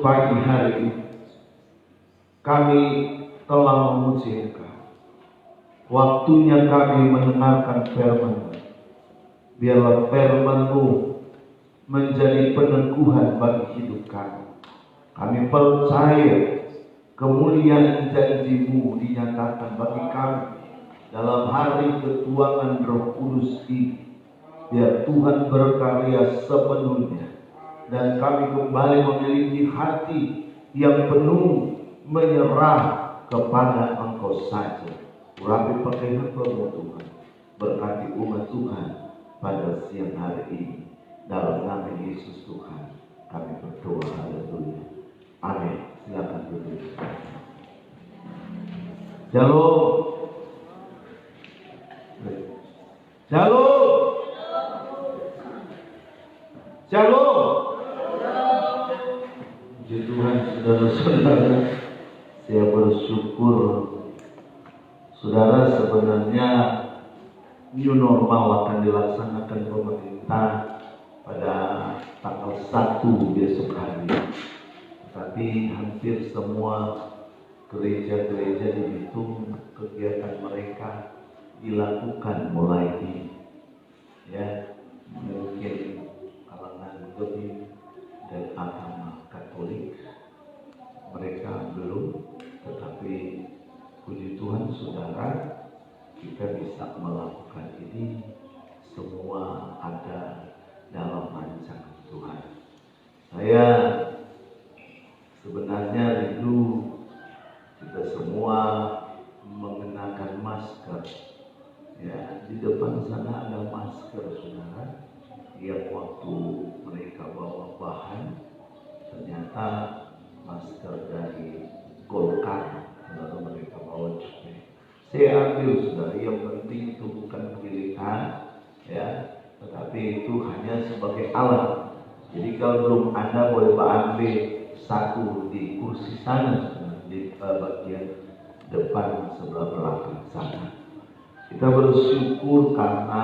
pagi hari ini kami telah memuji Engkau. Waktunya kami mendengarkan firman-Mu. Biarlah firman-Mu menjadi peneguhan bagi hidup kami. Kami percaya kemuliaan janji-Mu dinyatakan bagi kami dalam hari ketuanan Roh Kudus ini. Biar Tuhan berkarya sepenuhnya dan kami kembali memiliki hati yang penuh menyerah kepada Engkau saja. Urapi pakai hamba-Mu Tuhan, berkati umat Tuhan pada siang hari ini. Dalam nama Yesus Tuhan kami berdoa, haleluya, amin. Silakan duduk. Shalom, shalom, shalom. Puji Tuhan, saudara-saudara, saya bersyukur. Saudara, sebenarnya new normal akan dilaksanakan pemerintah pada tanggal 1 besok hari. Tapi hampir semua gereja-gereja di Bitung kegiatan mereka dilakukan mulai ini. Ya, mungkin kalangan Katolik dan agama Katolik mereka belum, tetapi puji Tuhan saudara, kita bisa melakukan ini semua ada dalam rancangan Tuhan. Saya sebenarnya rindu kita semua mengenakan masker. Ya, di depan sana ada masker saudara, yang waktu mereka bawa bahan ternyata masker dari Golkar. Lalu mereka bawa juga. Saya ambil saudara, yang penting itu bukan pilihan, ya, tetapi itu hanya sebagai alat. Jadi kalau belum Anda boleh ambil satu di kursi sana, di bagian depan sebelah belakang sana. Kita bersyukur karena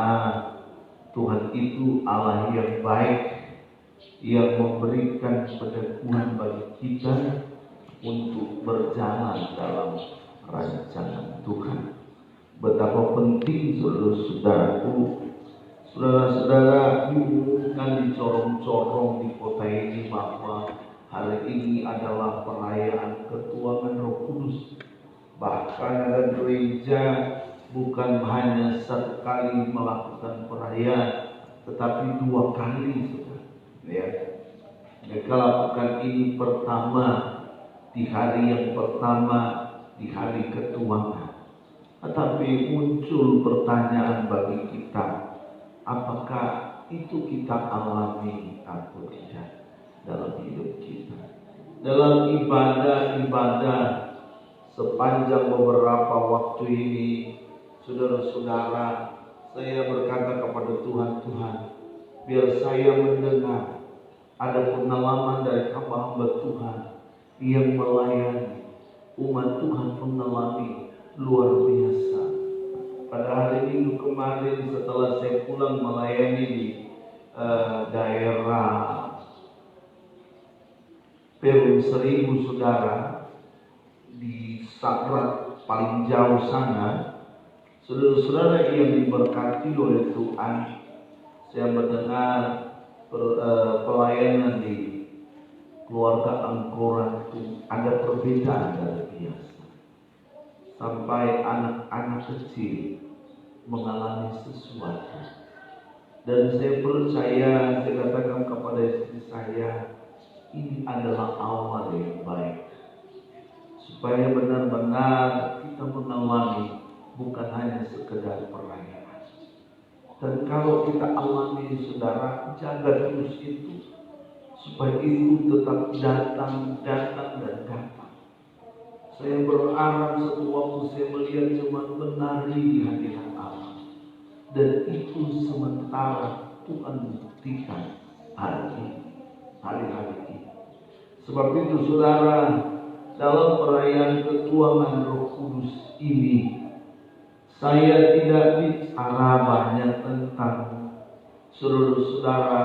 Tuhan itu Allah yang baik, yang memberikan peneguhan bagi kita untuk berjalan dalam rancangan Tuhan. Betapa penting saudara-saudaraku, saudara-saudara diumumkan, dicorong-corong di kota ini bahwa hari ini adalah perayaan ketuanan Roh Kudus. Bahkan ada gereja bukan hanya satu kali melakukan perayaan, tetapi 2 kali saudara. Ya, mereka lakukan ini pertama di hari yang pertama, di hari ketuanan. Tetapi muncul pertanyaan bagi kita, apakah itu kita alami atau tidak dalam hidup kita? Dalam ibadah-ibadah sepanjang beberapa waktu ini, saudara-saudara, saya berkata kepada Tuhan, Tuhan, biar saya mendengar ada pengalaman dari hamba-hamba Tuhan yang melayani umat Tuhan, mengalami luar biasa. Pada hari Minggu kemarin setelah saya pulang melayani di daerah Perum Seribu saudara, di Sakrat paling jauh sana, saudara-saudara yang diberkati oleh Tuhan, saya mendengar pelayanan di keluarga Angkoran itu ada perbedaan dari biasa. Sampai anak-anak kecil mengalami sesuatu. Dan saya percaya, saya katakan kepada istri saya, ini adalah awal yang baik. Supaya benar-benar kita mengalami bukan hanya sekedar perayaan. Dan kalau kita alami saudara, jaga terus itu, supaya itu tetap datang dan datang. Saya berharap satu waktu saya melihat cuma menari di hadirat Allah, dan itu sementara Tuhan buktikan hari-hari ini. Sebab itu saudara, dalam perayaan ketuanan Roh Kudus ini, saya tidak bicara banyak tentang saudara-saudara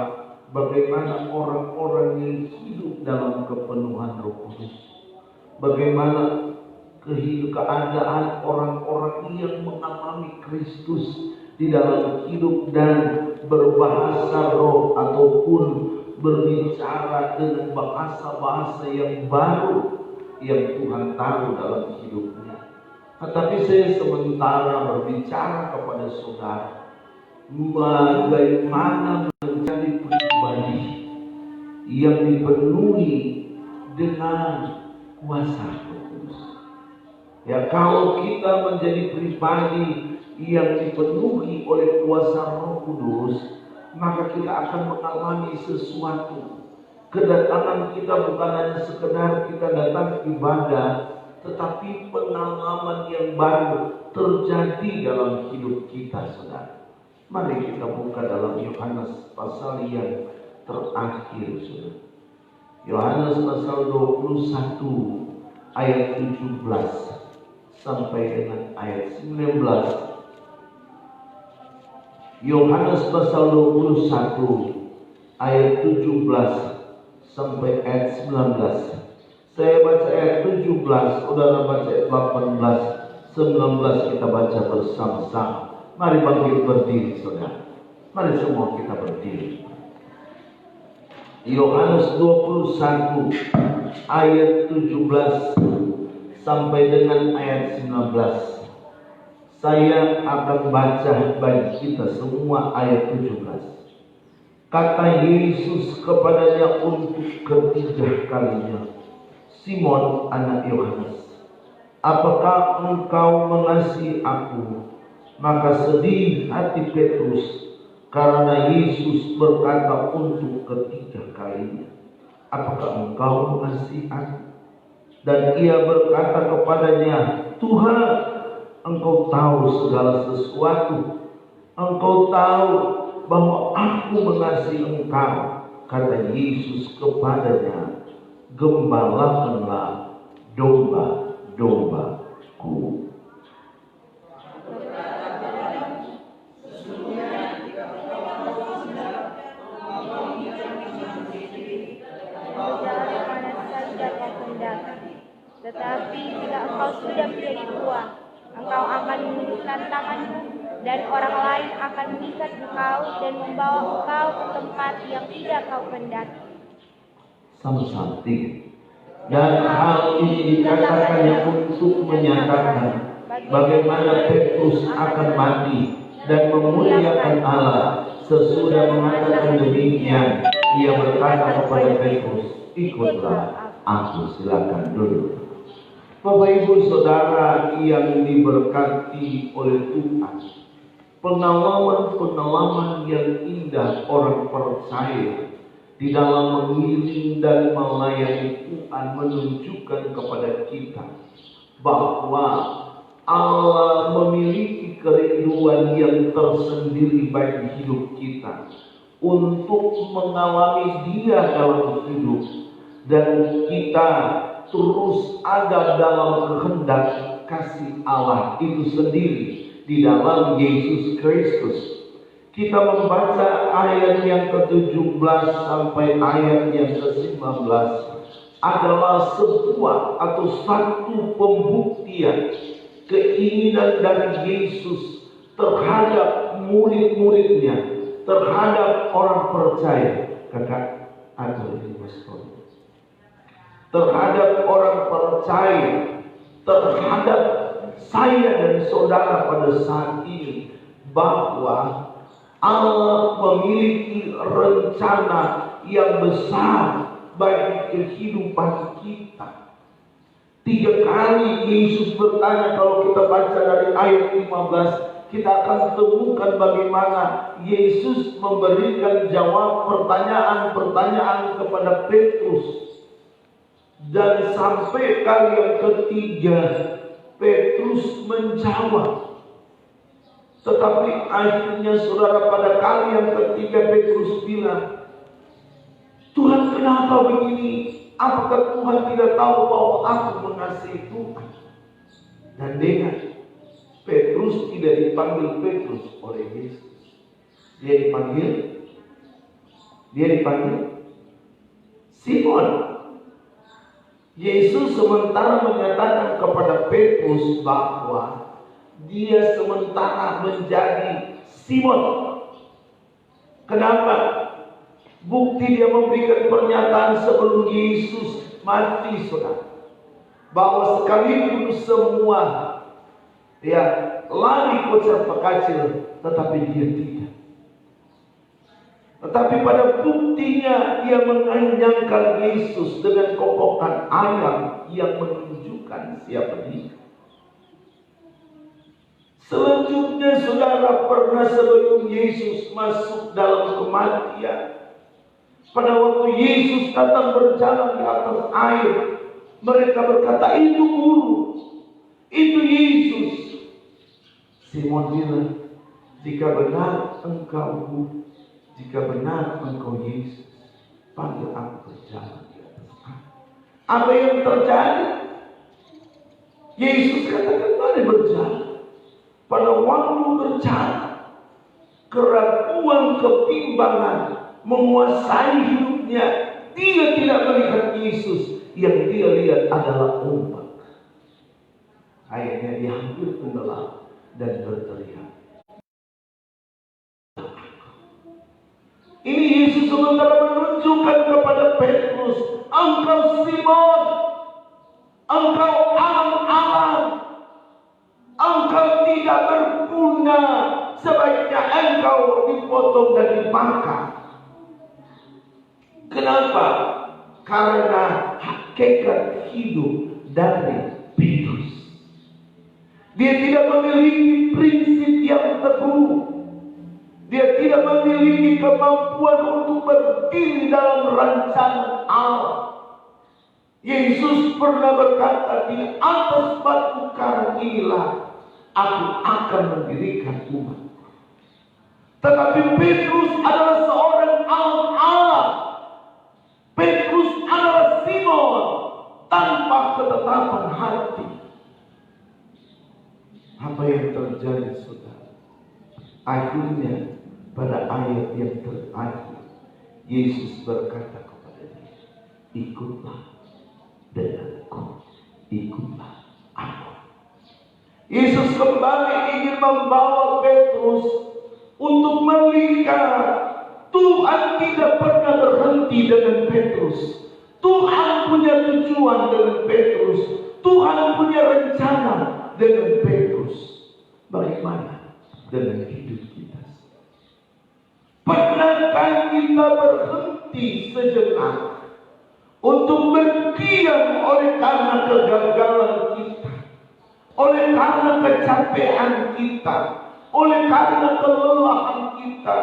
bagaimana orang-orang yang hidup dalam kepenuhan Roh Kudus, bagaimana keadaan orang-orang yang mengalami Kristus di dalam hidup dan berbahasa roh ataupun berbicara dengan bahasa-bahasa yang baru yang Tuhan taruh dalam hidupnya. Tetapi saya sementara berbicara kepada saudara bagaimana menjadi pribadi yang dipenuhi dengan kuasa Roh Kudus. Ya, kalau kita menjadi pribadi yang dipenuhi oleh kuasa Roh Kudus, maka kita akan mengalami sesuatu. Kedatangan kita bukan hanya sekedar kita datang ibadah, tetapi pengalaman yang baru terjadi dalam hidup kita, saudara. Mari kita buka dalam Yohanes pasal yang terakhir, saudara. Yohanes pasal 21 ayat 17 sampai dengan ayat 19. Yohanes pasal 21 ayat 17 sampai ayat 19. Saya baca ayat 17, saudara baca ayat 18, 19 kita baca bersama-sama. Mari bangkit berdiri, saudara. Mari semua kita berdiri. Yohanes 21 ayat 17 sampai dengan ayat 19. Saya akan baca bagi kita semua ayat 17. Kata Yesus kepadanya untuk ketiga kalinya, Simon anak Yohanes, apakah engkau mengasihi aku? Maka sedih hati Petrus karena Yesus berkata untuk ketiga kalinya, apakah engkau mengasihi aku? Dan ia berkata kepadanya, Tuhan, engkau tahu segala sesuatu. Engkau tahu bahwa aku mengasihi engkau. Kata Yesus kepadanya, gembalakanlah domba-dombaku. Tetapi bila engkau sudah menjadi tua, engkau akan menundukkan tanganmu, dan orang lain akan mengikat engkau dan membawa engkau ke tempat yang tidak kau kehendaki. Sama-sama. Dan hal ini dikatakannya untuk menyatakan bagaimana Petrus akan mati dan memuliakan Allah. Sesudah mengatakan demikian, ia berkata kepada Petrus, ikutlah aku. Silakan duduk. Bapak Ibu Saudara yang diberkati oleh Tuhan, pengalaman-pengalaman yang indah orang percaya di dalam mengiring dan melayani Tuhan menunjukkan kepada kita bahwa Allah memiliki kerinduan yang tersendiri bagi hidup kita untuk mengalami Dia dalam hidup, dan kita terus ada dalam kehendak kasih Allah itu sendiri di dalam Yesus Kristus. Kita membaca ayat yang ke-17 sampai ayat yang ke-19 adalah sebuah atau satu pembuktian keinginan dari Yesus terhadap murid-muridnya, terhadap orang percaya. Kakak atau terhadap orang percaya, terhadap saya dan saudara pada saat ini, bahwa Allah memiliki rencana yang besar bagi kehidupan kita. 3 kali Yesus bertanya, kalau kita baca dari ayat 15, kita akan temukan bagaimana Yesus memberikan jawab pertanyaan-pertanyaan kepada Petrus. Dan sampai kali yang ketiga Petrus menjawab. Tetapi akhirnya saudara, pada kali yang ketiga Petrus bilang, Tuhan, kenapa begini? Apakah Tuhan tidak tahu bahwa aku mengasihi Tuhan? Dan dengar, Petrus tidak dipanggil Petrus oleh Yesus. Dia dipanggil Dia dipanggil Simon. Yesus sementara menyatakan kepada Petrus bahwa dia sementara menjadi Simon. Kenapa? Bukti dia memberikan pernyataan sebelum Yesus mati, saudara, bahwa sekalipun semua lari kocar kacir, tetapi dia tidak. Tetapi pada buktinya dia mengenyangkan Yesus dengan kokokan ayam yang menunjukkan siapa dia. Selanjutnya saudara, pernah sebelum Yesus masuk dalam kematian, pada waktu Yesus datang berjalan di atas air, mereka berkata, itu guru, itu Yesus. Simon bilang, jika benar engkau guru, jika benar engkau Yesus, panggil aku berjalan di atas air. Apa yang terjadi? Yesus katakan, mari berjalan. Pada waktu berjalan, keraguan kebimbangan menguasai hidupnya. Dia tidak melihat Yesus, yang dia lihat adalah ombak. Akhirnya dia hampir tenggelam dan berteriak. Ini Yesus sementara menunjukkan kepada Petrus, engkau Simon, engkau alam-alam, engkau tidak berguna, sebaiknya engkau dipotong dan dibakar. Kenapa? Karena hakikat hidup dari Petrus, dia tidak memiliki prinsip yang teguh. Dia tidak memiliki kemampuan untuk berdiri dalam rancangan Allah. Yesus pernah berkata, di atas batu karang inilah aku akan mendirikan umat. Tetapi Petrus adalah seorang alam-alam. Petrus adalah Simon tanpa ketetapan hati. Apa yang terjadi, saudara? Akhirnya pada ayat yang terakhir, Yesus berkata kepada dia, ikutlah denganku, ikutlah aku. Yesus kembali ingin membawa Petrus untuk melihat Tuhan tidak pernah berhenti dengan Petrus. Tuhan punya tujuan dengan Petrus. Tuhan punya rencana dengan Petrus. Bagaimana dengan hidup kita? Pernahkah kita berhenti sejenak untuk berdiam oleh karena kegagalan kita, oleh karena kecapean kita, oleh karena kelelahan kita,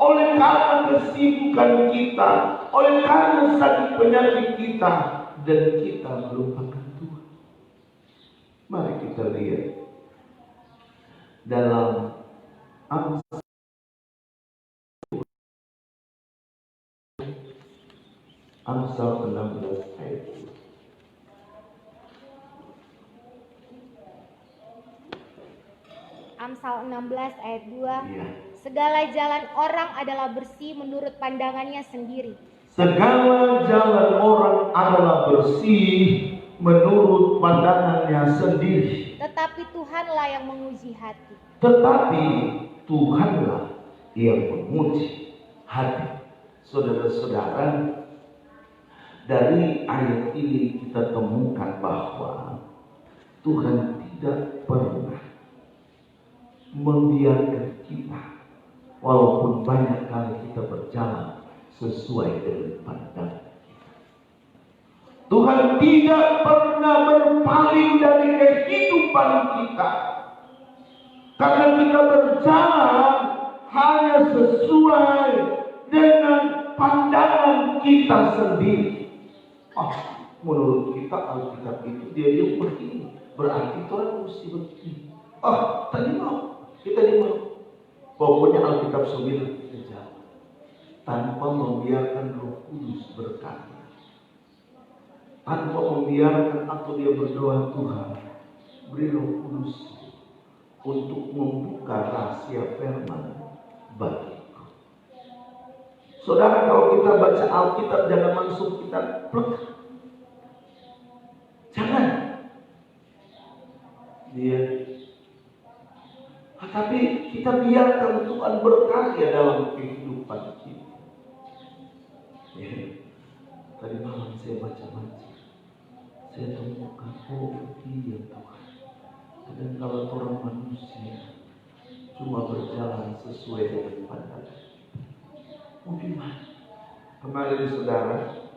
oleh karena kesibukan kita, oleh karena sakit penyakit kita, dan kita melupakan Tuhan? Mari kita lihat dalam Amsal 16 ayat 2. Amsal 16 ayat 2. Ya. Segala jalan orang adalah bersih menurut pandangannya sendiri. Segala jalan orang adalah bersih menurut pandangannya sendiri. Tetapi Tuhanlah yang menguji hati. Tetapi Tuhanlah yang menguji hati. Saudara-saudara, dari ayat ini kita temukan bahwa Tuhan tidak pernah membiarkan kita, walaupun banyak kali kita berjalan sesuai dengan pandangan kita. Tuhan tidak pernah berpaling dari kehidupan kita, karena kita berjalan hanya sesuai dengan pandangan kita sendiri. Menurut kita Alkitab itu dia yang begini, berarti Tuhan mesti begini. Tadi mau, kita mau. Pokoknya Alkitab bilang kita jalan tanpa membiarkan Roh Kudus berkata, tanpa membiarkan atau dia berdoa, Tuhan beri Roh Kudus untuk membuka rahasia firman bagiku. Saudara, kalau kita baca Alkitab jangan langsung kita plek. Jangan. Dia. Tapi kita biarkan Tuhan berkarya dalam kehidupan kita. Ya. Tadi malam saya baca-baca. Saya temukan, iya Tuhan. Dan kalau orang manusia cuma berjalan sesuai dengan pandangan, mau gimana? Kemarin saudara,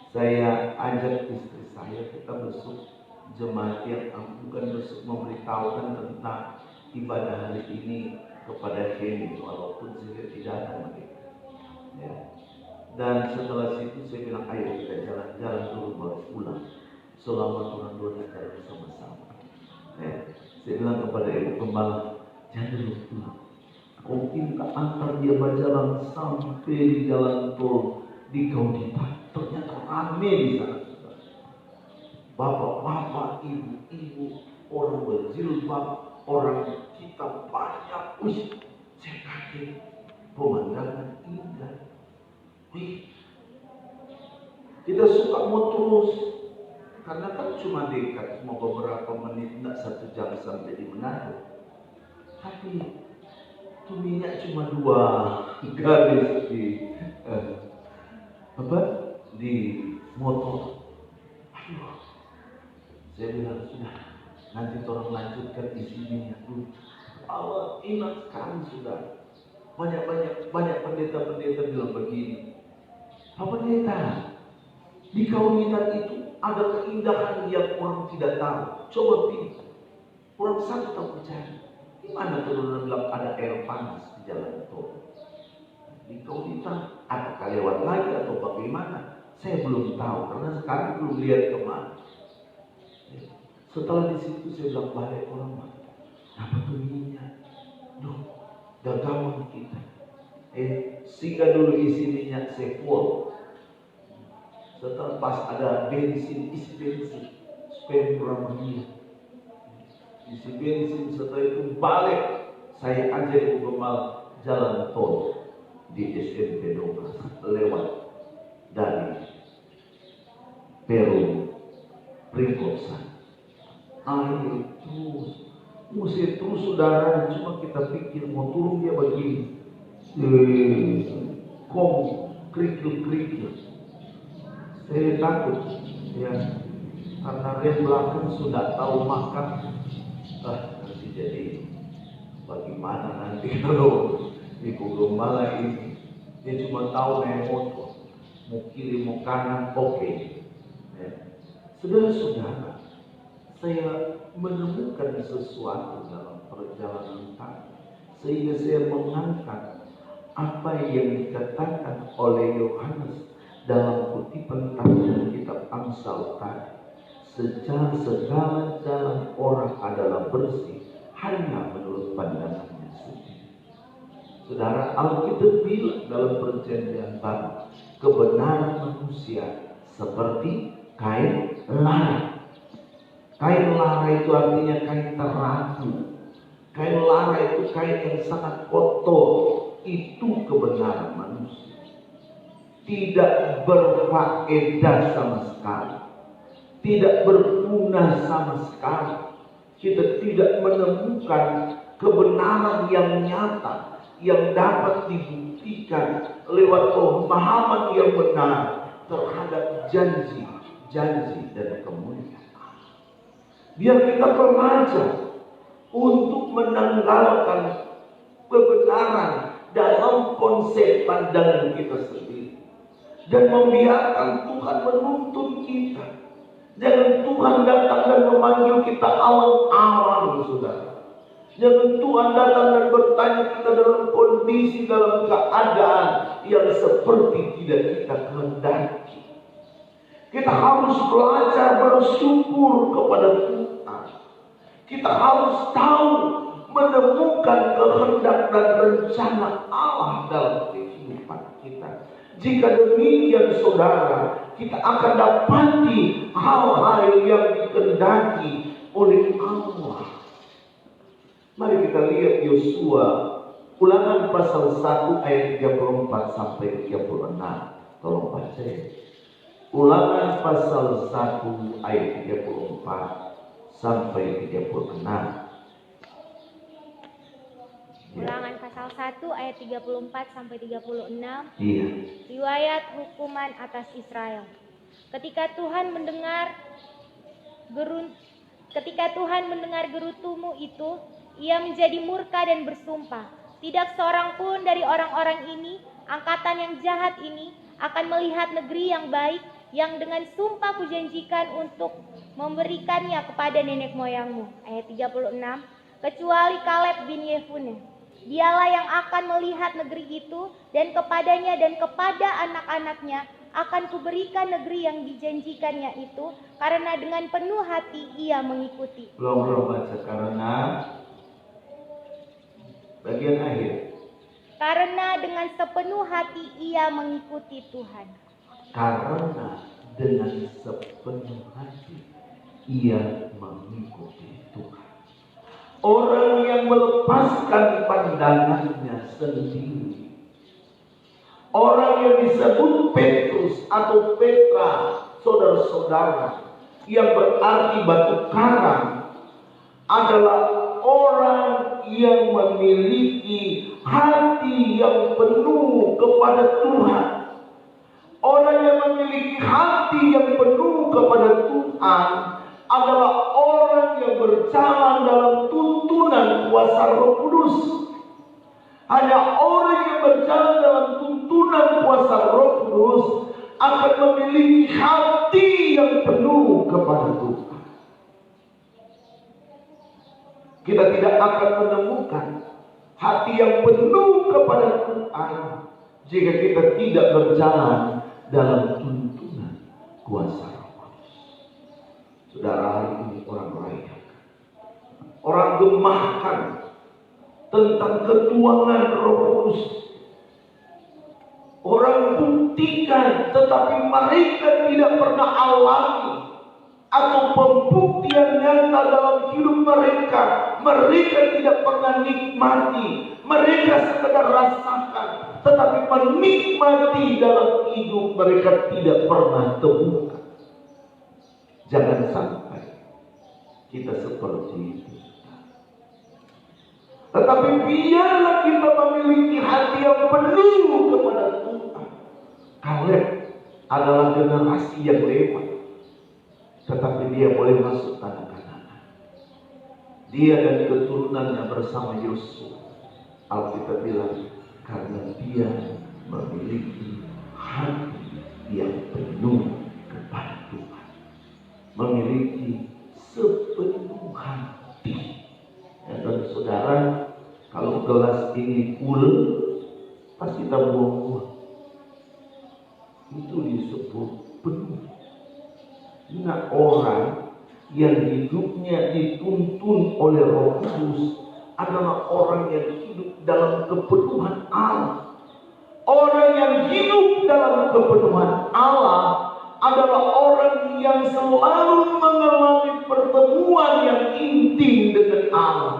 saya ajak istri saya, kita besok jemaat yang bukan besok memberitahukan tentang ibadah hari ini kepada Heni, walaupun saya tidak ada mereka. Ya. Dan setelah situ saya bilang, ayo kita jalan-jalan dulu baru pulang. Selama Tuhan dua kita bersama-sama. Ya. Saya bilang kepada ibu gembala, jangan dulu pulang. Mungkin antar dia berjalan sampai di jalan tol di Gaudita. Ternyata rame di sana. Bapak-bapak, ibu-ibu, orang berjilbab, orang kita banyak. Saya kaget, pemandangan indah. Kita suka mau terus, karena kan cuma dekat, cuma beberapa menit, tidak 1 jam sampai di Manado. Tapi tuminya cuma 2 garis di motor. Aduh, saya bilang sudah, nanti orang lanjutkan di sini ya dulu. Allah ingat sekali sudah. Banyak pendeta-pendeta bilang begini. Pak pendeta, di kawinan itu ada keindahan yang orang tidak tahu. Coba pilih. Orang satu tak percaya. Di mana turun bilang ada air panas di jalan tol? Di kawinan apakah lewat lagi atau bagaimana? Saya belum tahu karena sekarang belum lihat kemana. Setelah di situ saya bilang balik orang mana? Apa tuh minyak? Duh, dagangan kita. Sehingga dulu isi minyak saya full. Setelah pas ada bensin, isi bensin supaya murah meriah. Isi bensin, setelah itu balik. Saya ajak ibu gemal jalan tol di SMP 12 lewat dari Perum Pringkosan. Air terus, musik terus saudara, cuma kita pikir mau turun dia begini. Kerikil. Saya takut ya, karena rem belakang sudah tahu makan. Nanti jadi bagaimana nanti kalau ibu gembala ini dia cuma tahu naik motor, mau kiri mau kanan oke. Ya. Saudara-saudara, saya menemukan sesuatu dalam perjalanan kami, sehingga saya mengangkat apa yang dikatakan oleh Yohanes dalam kutipan dalam kitab Amsal tadi. Segala jalan orang adalah bersih hanya menurut pandangannya sendiri. Saudara, Alkitab bilang dalam perjanjian baru, kebenaran manusia seperti kain lara. Kain lara itu artinya kain teracu. Kain lara itu kain yang sangat kotor. Itu kebenaran manusia. Tidak berfaedah sama sekali. Tidak berguna sama sekali. Kita tidak menemukan kebenaran yang nyata, yang dapat dibuktikan lewat pemahaman yang benar terhadap janji dan kemuliaan. Biar kita belajar untuk menanggalkan kebenaran dalam konsep pandangan kita sendiri dan membiarkan Tuhan menuntun kita. Jangan Tuhan datang dan memanggil kita awal-awal, saudara. Jangan Tuhan datang dan bertanya kita dalam kondisi, dalam keadaan yang seperti tidak kita kehendaki. Kita harus belajar bersyukur kepada Tuhan. Kita harus tahu menemukan kehendak dan rencana Allah dalam kehidupan kita. Jika demikian saudara, kita akan dapati hal-hal yang dikehendaki oleh Allah. Mari kita lihat Yosua Ulangan pasal 1 ayat 34 sampai 36. Tolong baca ya. Ulangan pasal 1 ayat 34 sampai 36. Ulangan pasal 1 ayat 34 sampai 36. Iya. Riwayat hukuman atas Israel. Ketika Tuhan mendengar gerutumu itu, ia menjadi murka dan bersumpah, tidak seorang pun dari orang-orang ini, angkatan yang jahat ini, akan melihat negeri yang baik yang dengan sumpah kujanjikan untuk memberikannya kepada nenek moyangmu. Ayat 36. Kecuali Kaleb bin Yefune. Dialah yang akan melihat negeri itu, dan kepadanya dan kepada anak-anaknya akan kuberikan negeri yang dijanjikannya itu, karena dengan penuh hati ia mengikuti. Belum baca karena bagian akhir. Karena dengan sepenuh hati ia mengikuti Tuhan. Karena dengan sepenuh hati ia mengikuti Tuhan. Orang yang melepaskan pandangannya sendiri. Orang yang disebut Petrus atau Petra, saudara-saudara, yang berarti batu karang, adalah orang yang memiliki hati yang penuh kepada Tuhan. Orang yang memiliki hati yang penuh kepada Tuhan adalah orang yang berjalan dalam tuntunan kuasa Roh Kudus. Hanya orang yang berjalan dalam tuntunan kuasa Roh Kudus akan memiliki hati yang penuh kepada Tuhan. Kita tidak akan menemukan hati yang penuh kepada Tuhan jika kita tidak berjalan dalam tuntunan kuasa Roh Kudus. Saudara, hari ini orang merayakan, orang gemahkan tentang ketuanan Roh Kudus. Orang buktikan, tetapi mereka tidak pernah alami atau pembuktian nyata dalam hidup mereka. Mereka tidak pernah nikmati, mereka sekedar rasakan, tetapi menikmati dalam hidup mereka tidak pernah temukan. Jangan sampai kita seperti itu. Tetapi biarlah kita memiliki hati yang penuh kepada Tuhan. Kaleb adalah generasi yang lewat, tetapi dia boleh masuk tanah Kanaan. Dia dan keturunannya bersama Yosua. Alkitab bilang karena dia memiliki hati yang penuh kepada Tuhan, memiliki sepenuh hati. Dan saudara, kalau gelas ini full, pasti kita buang-buang. Itu disebut penuh. Nah, orang yang hidupnya dituntun oleh Roh Kudus adalah orang yang hidup dalam kepenuhan Allah. Orang yang hidup dalam kepenuhan Allah adalah orang yang selalu mengalami pertemuan yang intim dengan Allah.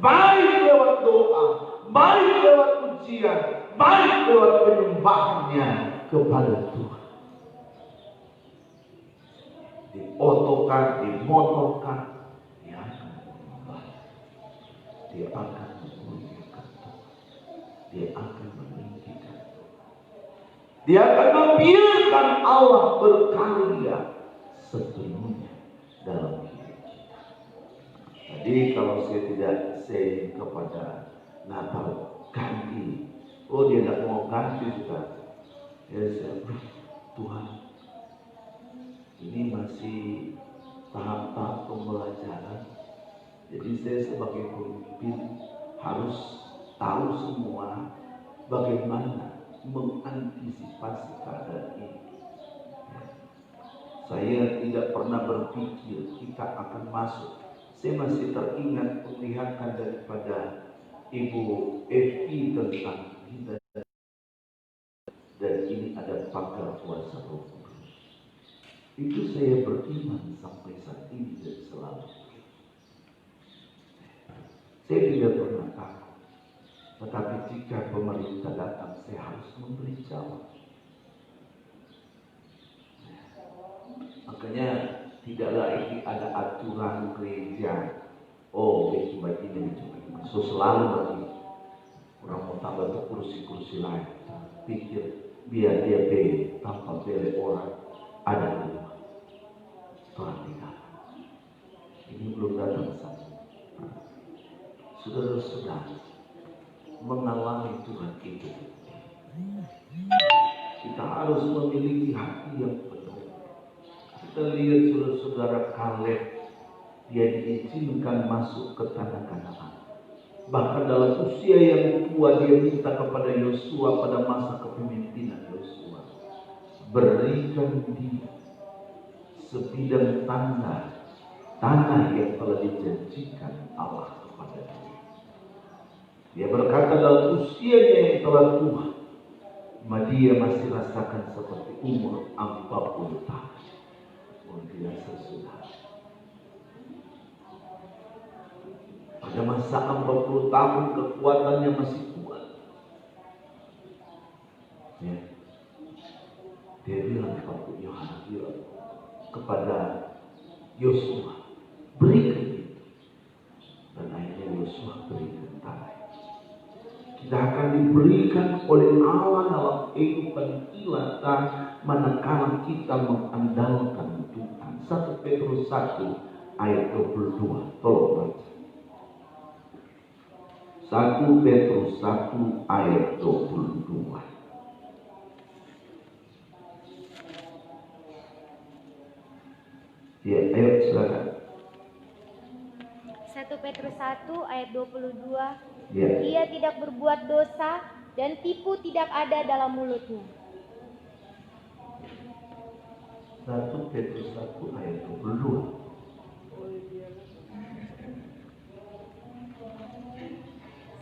Baik lewat doa, baik lewat pujian, baik lewat penyembahannya kepada Tuhan. Diotokan, dimotokan, dia akan menyembah. Dia akan memuliakan Tuhan. Dia akan meninggikan Tuhan. Dia akan membiarkan Allah berkarya sepenuhnya dalam hidup kita. Jadi kalau saya tidak say kepada Natal ganti, oh dia tidak mau ganti sudah. Ya saya, Tuhan, ini masih tahap-tahap pembelajaran. Jadi saya sebagai pemimpin harus tahu semua bagaimana mengantisipasi keadaan ini. Saya tidak pernah berpikir kita akan masuk. Saya masih teringat penglihatan daripada Ibu Evi tentang kita. Dan ini ada pakar kuasa Roh Kudus. Itu saya beriman sampai saat ini dan selalu. Saya tidak pernah takut. Tetapi jika pemerintah datang, saya harus memberi jawab. Makanya tidak lagi ada aturan gereja. Oh, coba ini. So selalu lagi orang mau tambah tuh kursi-kursi lain. Pikir biar dia beli tanpa beli orang ada di rumah. Tuhan tidak. Ini belum datang sama. Saudara-saudara mengalami Tuhan itu. Kita harus memiliki hati yang penuh. Kita lihat saudara-saudara Kaleb, dia diizinkan masuk ke tanah Kanaan. Bahkan dalam usia yang tua dia minta kepada Yosua pada masa kepemimpinan Yosua, berikan dia sebidang tanah yang telah dijanjikan Allah kepada dia. Dia berkata dalam usianya yang telah tua, dia masih rasakan seperti umur 40 tahun. Biasa saudara. Pada masa 40 tahun kekuatannya masih kuat. Ya. Dia bilang kepada Yosua, berikan itu. Dan akhirnya Yosua berikan tanah. Kita akan diberikan oleh Allah dalam kehidupan kita manakala kita mengandalkan Tuhan. 1 Petrus 1 ayat 22. Tolong baca. 1 Petrus 1 ayat 22. Ya, ayo silakan. 1 Petrus 1 ayat 22. Ya. Dia tidak berbuat dosa dan tipu tidak ada dalam mulutnya. 1 Petrus 1 ayat 22.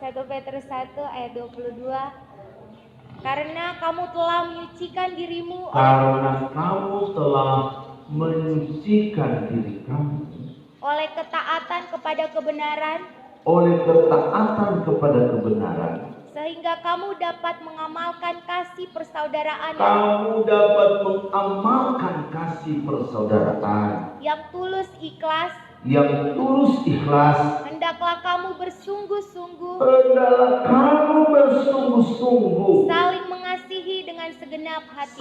1 Petrus 1 ayat 22. Karena kamu telah menyucikan dirimu oleh ketaatan kepada kebenaran, sehingga kamu dapat mengamalkan kasih persaudaraan yang tulus ikhlas. Hendaklah kamu bersungguh-sungguh saling mengasihi dengan segenap hati.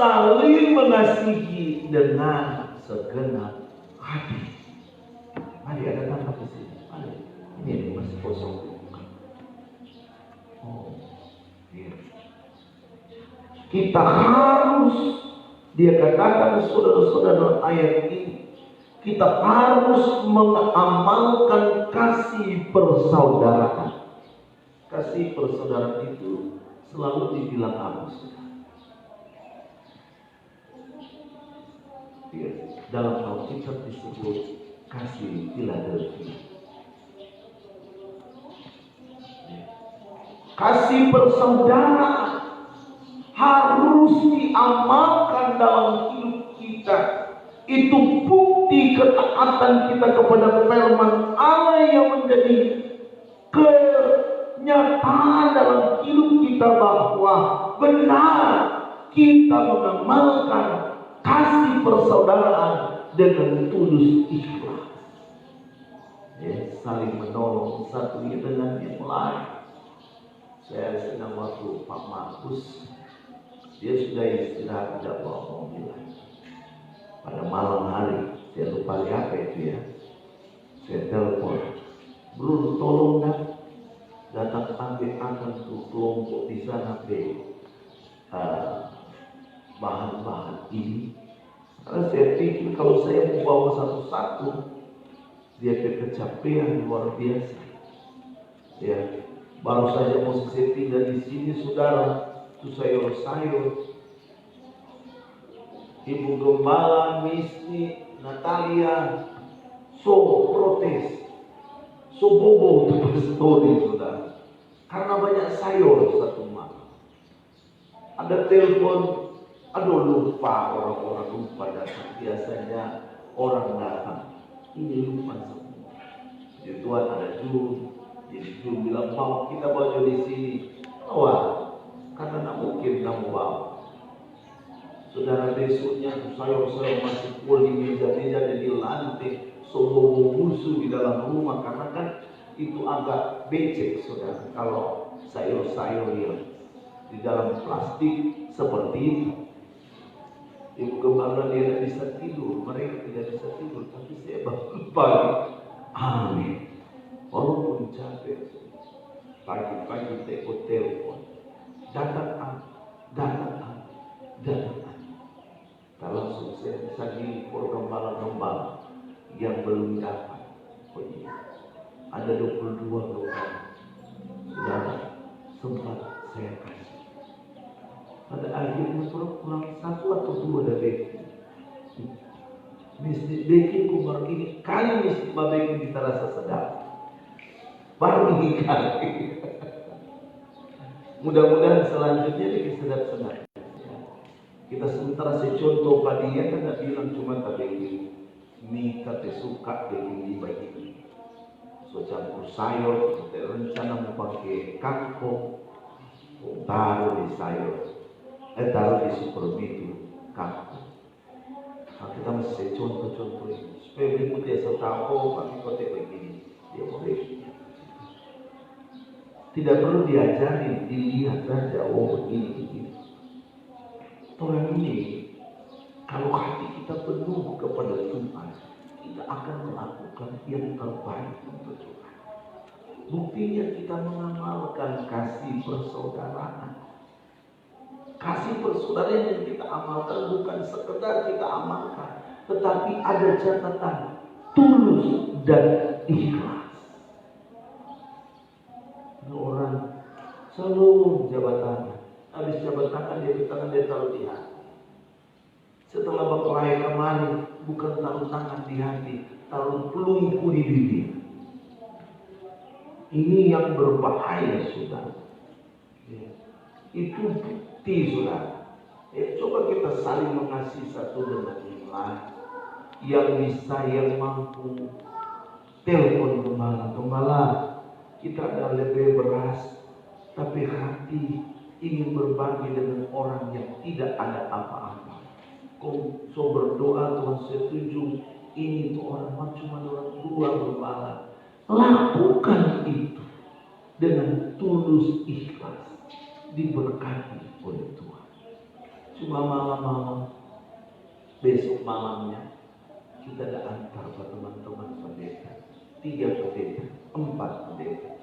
Mari ada tanda di sini. Mari. Ini masih kosong. Oh, iya. Kita harus, dia katakan saudara-saudara dalam ayat ini, kita harus mengamalkan kasih persaudaraan. Kasih persaudaraan itu selalu dibilang apa? Ya, dalam Alkitab disebut kasih Philadelphia. Kasih persaudaraan harus diamalkan dalam hidup kita. Itu bukti ketaatan kita kepada firman Allah yang menjadi kenyataan dalam hidup kita bahwa benar kita mengamalkan kasih persaudaraan dengan tulus ikhlas. Ya, saling menolong satu dengan yang lain. Saya sedang waktu Pak Markus, dia sudah istirahat tidak bawa mobil lagi. Pada malam hari, saya lupa lihat itu ya. Saya telepon, Bro, tolong datang ambil akan tuh kelompok di sana bahan-bahan ini. Karena saya pikir kalau saya mau bawa satu-satu, dia kecapean luar biasa. Ya, baru saja mau saya tinggal di sini, saudara, itu sayur-sayur. Ibu Gembala, Misty, Natalia, protes, bobo untuk story, saudara. Karena banyak sayur satu malam. Ada telepon, aduh lupa, orang-orang lupa datang. Biasanya orang datang, ini lupa semua. Jadi Tuhan ada Jun, jadi Jun bilang, mau kita bawa di sini. Hari besoknya sayur-sayur masih full di meja-meja dan di lantai, sobo musuh di dalam rumah, karena kan itu agak becek saudara kalau sayur-sayur yang di dalam plastik seperti itu. Ibu gembala dia tidak bisa tidur, mereka tidak bisa tidur, tapi saya bangun pagi, amin. Walaupun capek, pagi-pagi telepon, datang. Tak langsung saya bisa gimpur gembala-gembala yang belum dapat. Oh iya, ada 22 gembala. Saudara, sempat saya kasih. Pada akhirnya kurang 1 atau 2 dari mesti bikin kumar ini kali mesti babekin kita rasa sedap. Baru ini kali. Mudah-mudahan selanjutnya ini sedap-sedap. Kita sementara contoh pada dia kan tak bilang cuma tak bikin mie kata suka bikin di bagi. So campur sayur, kita rencana mau pakai kangkung, taruh di sayur, taruh di super mie itu kangkung. Nah, kita mesti contoh-contoh ini supaya berikutnya saya tahu kami kotek begini dia boleh. Tidak perlu diajarin, dilihat saja begini. Orang ini, kalau hati kita penuh kepada Tuhan, kita akan melakukan yang terbaik untuk Tuhan. Buktinya kita mengamalkan kasih persaudaraan. Kasih persaudaraan yang kita amalkan bukan sekedar kita amalkan, tetapi ada catatan tulus dan ikhlas. Ada orang selalu jabatan. Habis jabat tangan dia taruh di hati. Setelah berkelahi kemarin, bukan taruh tangan di hati, taruh pelungku di bibir. Ini yang berbahaya saudara. Itu bukti saudara. Coba kita saling mengasihi satu dengan yang lain. Yang bisa, yang mampu, telepon gembala. Kita ada lebih beras, tapi hati ingin berbagi dengan orang yang tidak ada apa-apa. Kau so berdoa Tuhan setuju ini tuh orang cuma orang 2 gembala. Lakukan itu dengan tulus ikhlas, diberkati oleh Tuhan. Cuma malam-malam, besok malamnya kita ada antar ke teman-teman pendeta, 3 pendeta, 4 pendeta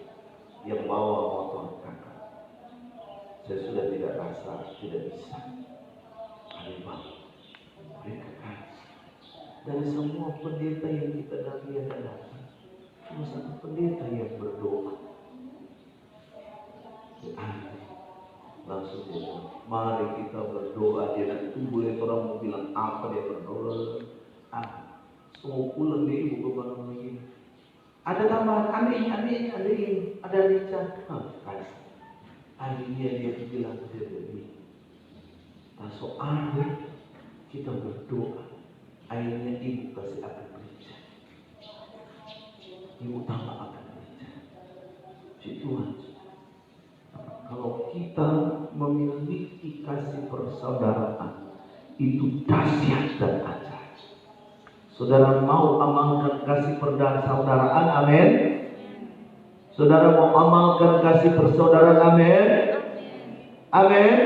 yang bawa motor kakak. Saya sudah tidak rasa, tidak bisa. Ayo bang, mereka kan. Dari semua pendeta yang kita datang, cuma 1 pendeta yang berdoa. Langsung dia bilang, mari kita berdoa. Dia nanti boleh orang mau bilang apa dia berdoa. Semua pulang dia ibu kepada begini. Ada tambahan, amin, ada Richard. Kasih. Akhirnya dia bilang dia begini. Soalnya kita berdoa, akhirnya ibu kasih akan gereja. Ibu tambah akan gereja. Tuhan, kalau kita memiliki kasih persaudaraan, itu dahsyat dan ajaib. Saudara mau amalkan kasih persaudaraan, amin. Saudara mau amalkan kasih persaudaraan, amin. Amin.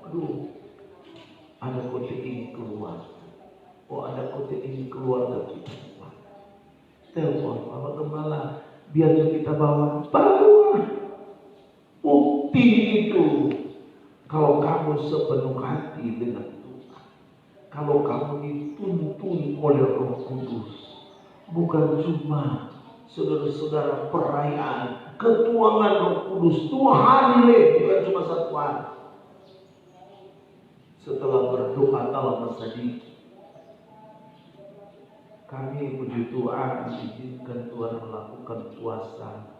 Aduh, ada kotak ini keluar. Ada kotak ini keluar dari kita. Telepon Bapak Gembala, biar kita bawa. Bukti itu. Kalau kamu sepenuh hati dengan Tuhan, kalau kamu dituntun oleh Roh Kudus, bukan cuma saudara-saudara perayaan ketuangan Roh Kudus 2 hari, bukan cuma 1 hari. Setelah berdoa dalam sedikit, kami puji Tuhan diizinkan Tuhan melakukan puasa.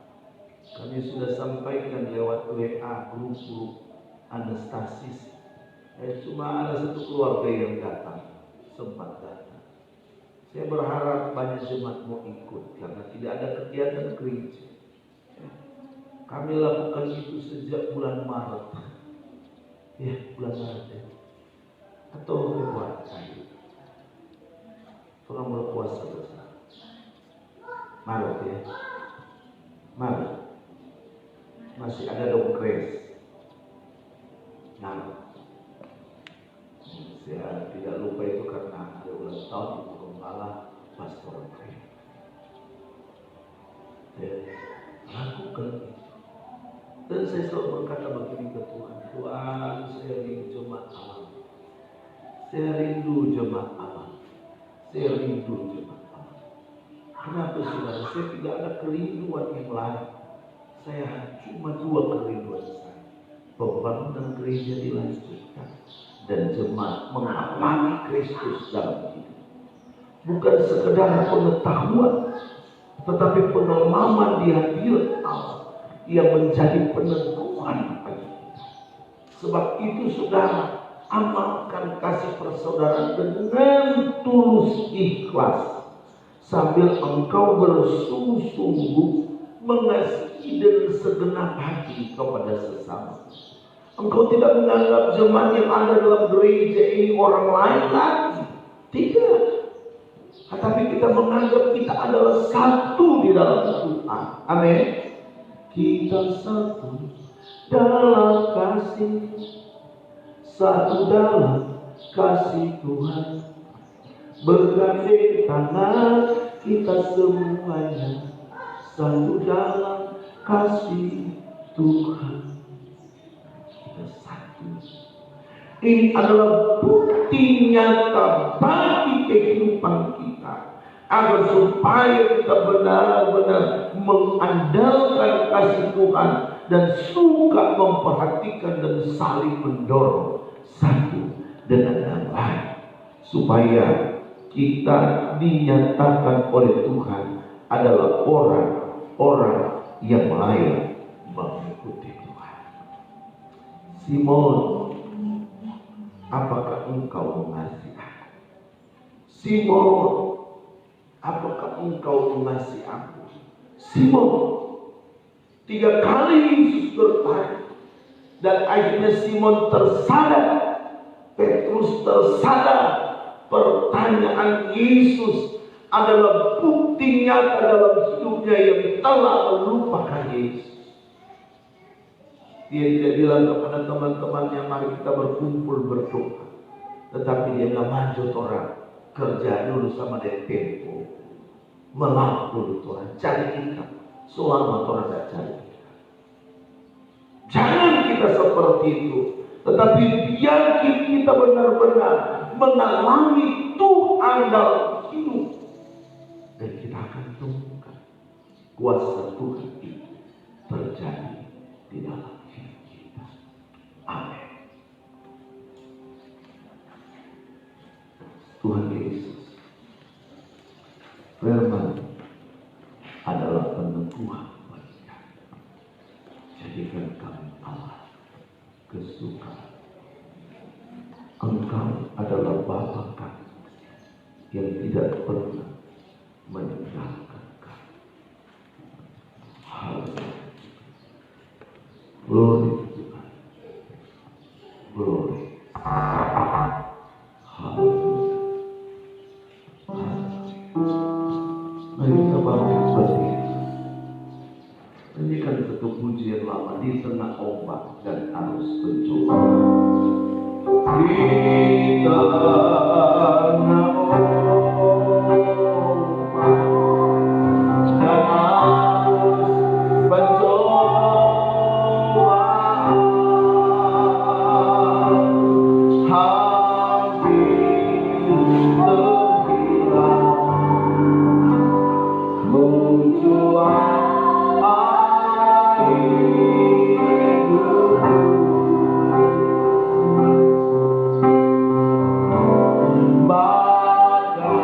Kami sudah sampaikan lewat WA grup Anastasis. Cuma ada 1 keluarga yang datang, sempat datang. Saya berharap banyak jemaat mau ikut karena tidak ada kegiatan gereja. Kami lakukan itu sejak bulan Maret. Ya, bulan Maret ya. Atau Februari akhir. Orang berpuasa bersama. Maret ya. Maret. Masih ada dong grace. Maret. Saya tidak lupa itu karena ada ulang tahun Ibu Gembala Pastor Grace. Ya, lakukan itu. Dan saya selalu berkata begini ke Tuhan, Tuhan, saya rindu jemaat alam. Saya rindu jemaat alam. Saya rindu jemaat alam. Kenapa saudara? Saya tidak ada kerinduan yang lain. Saya cuma dua kerinduan saya. Pembangunan gereja dilanjutkan dan jemaat mengalami Kristus dalam hidup. Bukan sekedar pengetahuan, tetapi pengalaman di hadirat Allah yang menjadi peneguhan bagi kita. Sebab itu saudara, amalkan kasih persaudaraan dengan tulus ikhlas, sambil engkau bersungguh-sungguh mengasihi dengan segenap hati kepada sesama. Engkau tidak menganggap jemaat yang ada dalam gereja ini orang lain lagi. Tidak. Tetapi kita menganggap kita adalah satu di dalam Tuhan. Amin. Kita satu dalam kasih, satu dalam kasih Tuhan. Bergandeng tangan kita semuanya, satu dalam kasih Tuhan. Kita satu. Ini adalah bukti nyata bagi kehidupan kita, agar supaya kita benar-benar mengandalkan kasih Tuhan dan suka memperhatikan dan saling mendorong satu dengan yang lain, supaya kita dinyatakan oleh Tuhan adalah orang-orang yang layak mengikuti Tuhan. Simon, apakah engkau mengasihi aku? Simon, apakah engkau mengasihi aku? Simon, 3 kali Yesus bertanya, dan akhirnya Simon tersadar, Petrus tersadar, pertanyaan Yesus adalah bukti nyata dalam hidupnya yang telah melupakan Yesus. Dia tidak bilang kepada teman-temannya, mari kita berkumpul berdoa, tetapi dia nggak lanjut orang, kerja dulu sama dia tempo, melak dulu Tuhan, cari ikan selama Tuhan tidak cari ikan. Jangan kita seperti itu, tetapi biarkan kita benar-benar mengalami Tuhan dalam hidup, dan kita akan temukan kuasa Tuhan itu terjadi di dalam hidup kita. Amin. Tuhan Yesus, firman adalah peneguhan bagi kami. Jadikan kami Allah kesukaan. Engkau adalah Bapa kami yang tidak pernah meninggalkan kami. Haleluya. Glory to Tuhan. Glory. Haleluya. Mari kita bangkit berdiri. Nyanyikan satu pujian lama di tengah ombak dan arus pencobaan. Di tengah ombak dan arus pencobaan, hampir terhilang tujuan bagai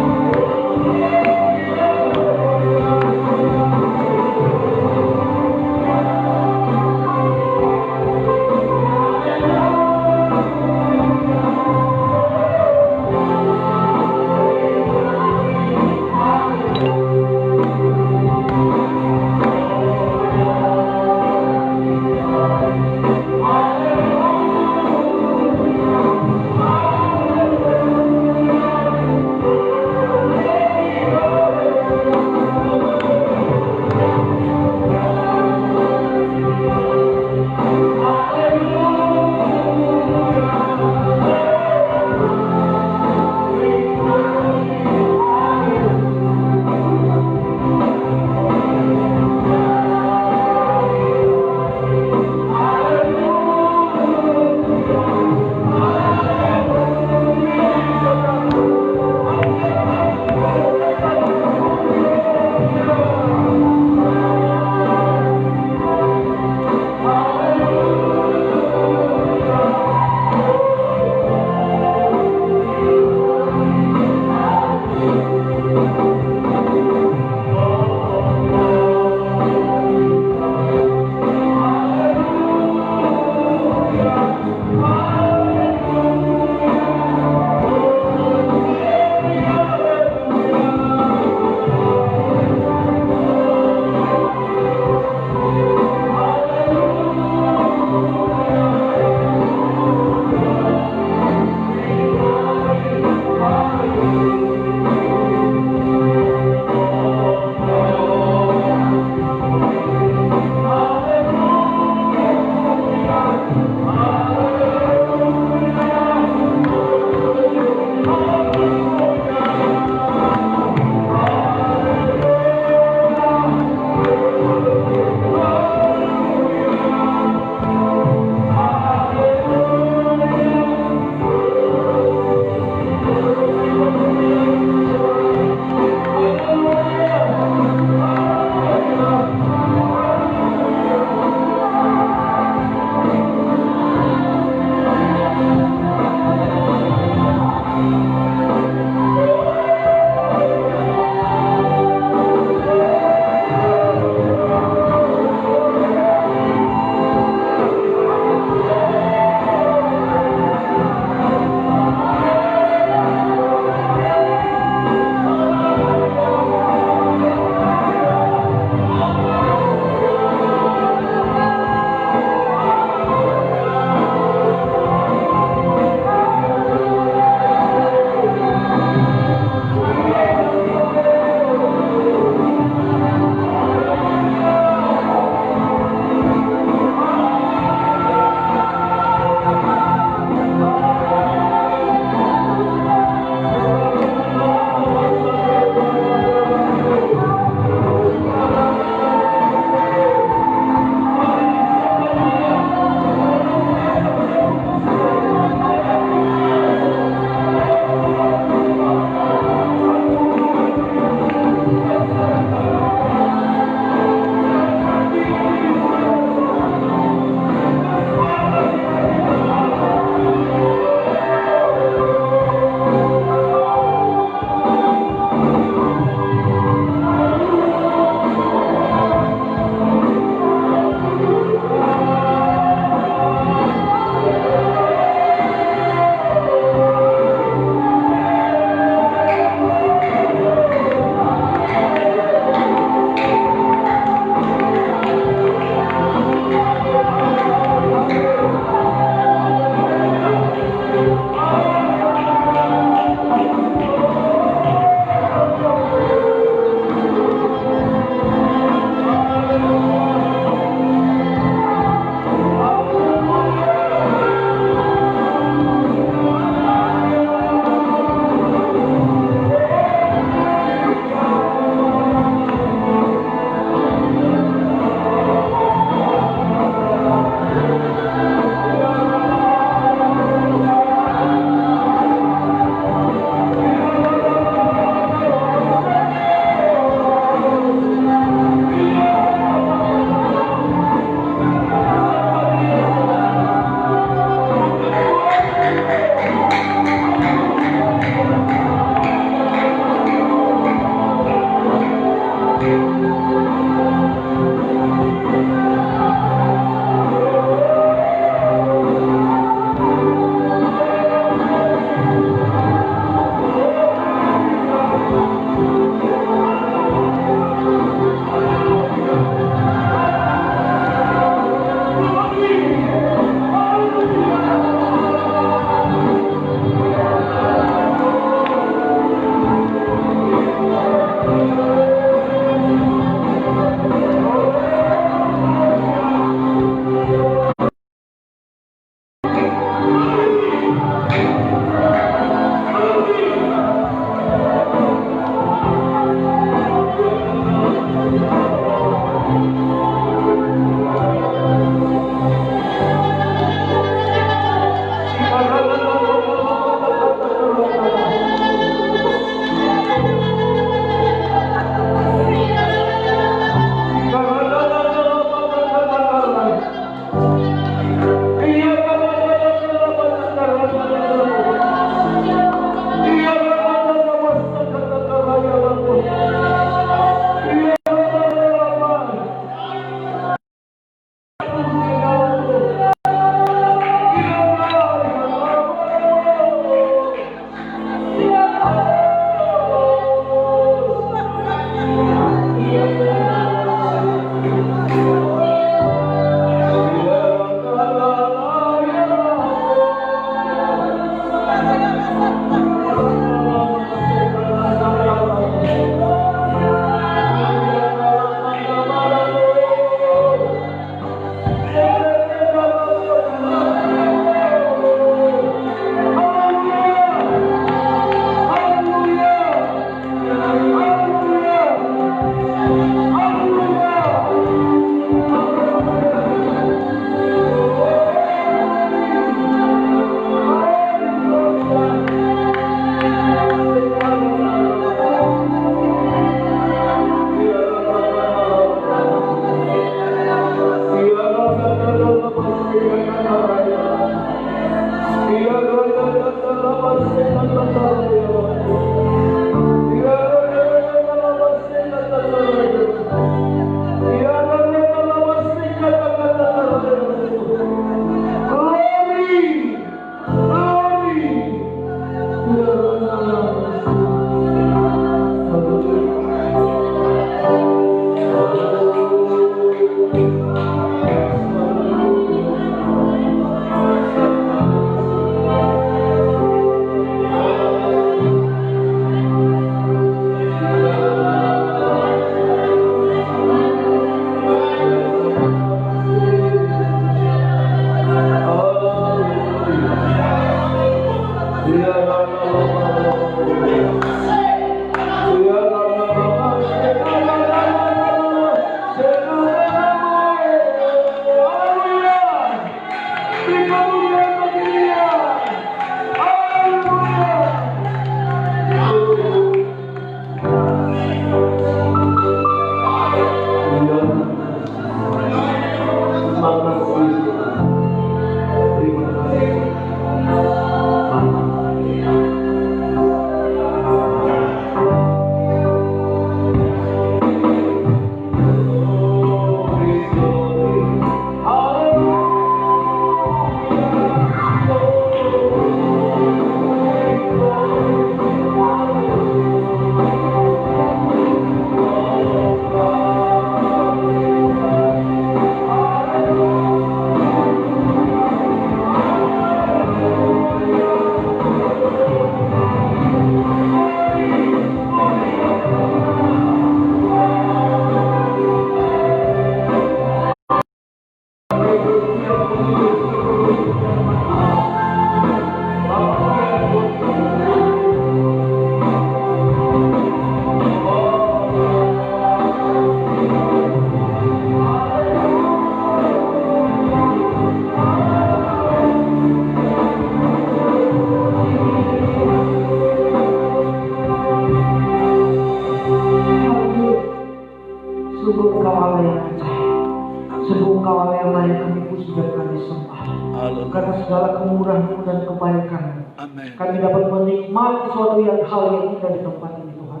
Kami dapat menikmati suatu hal yang indah di tempat ini, Tuhan.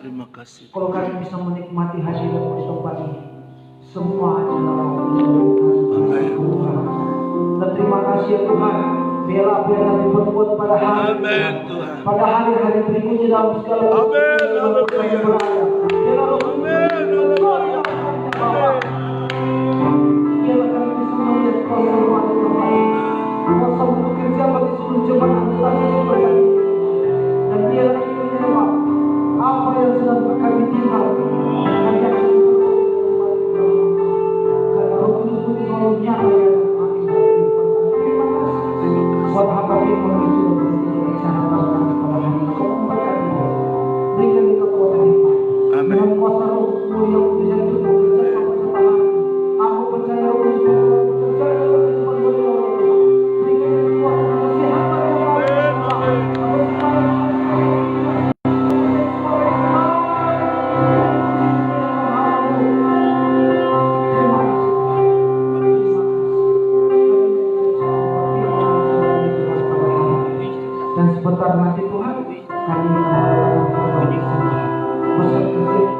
Terima kasih. Kalau kami bisa menikmati hadirat-Mu di tempat ini, semua adalah Tuhan. Dan terima kasih ya Tuhan. Biarlah apa yang kami perbuat pada hari Tuhan. Pada hari-hari berikutnya dalam segala Haleluya. Biarlah kami bisa melihat kuasa-Mu di tempat ini. Kuasa-Mu bekerja bagi seluruh jemaat Tuhan seperti ini. Dan biarlah kami menerima apa yang sedang kami tinggalkan. Kami akan karena Roh Kudus selalu nyata yang kami terima kasih buat apa yang kami sudah berbicara cara kami pada hari ini. Kau memberkati berikan kekuatan iman dengan kuasa Roh-Mu yang bisa terus bekerja sampai sekarang. Aku percaya Roh Kudus bekerja dalam kehidupan kami. Berikan kekuatan kesehatan yang dan sebentar nanti Tuhan kami akan melakukan bersama